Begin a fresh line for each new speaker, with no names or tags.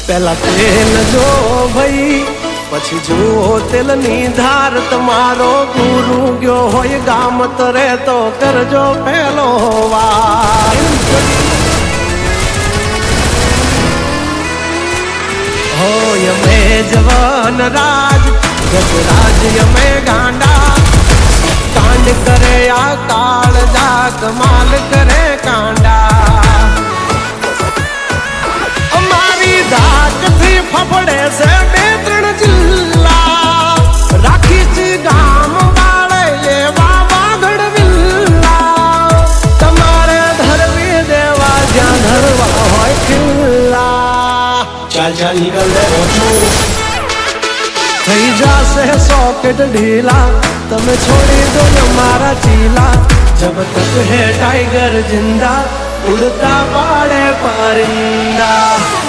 પેલા તેલ જો ભાઈ પછી જુઓ તેલની ધાર તમારો ગુરુ ગયો હોય ગામ તરે તો કરજો પેલો વાર હોય અમે જવાન રાજ ગજરાજ અમે ગાંડા કાંડ કરે આ કાળ જા કમાલ કરે કાંડા અમારી ધાકથી ફફડે છે બે ત્રણ જિલ્લા રાખી છે ગામ વાળે એવા વાગડ વિલ્લા તમારે ધરવી દેવા જ્યાં ધરવા હોય ખિલ્લા
ચાલ ચાલ નીકળ દે
થઈ જાશે સોકેટ ઢીલા તમે છોડી દો ને મારા ચીલા જબ તક હે टाइगर जिंदा उड़ता पाड़े परिंदा।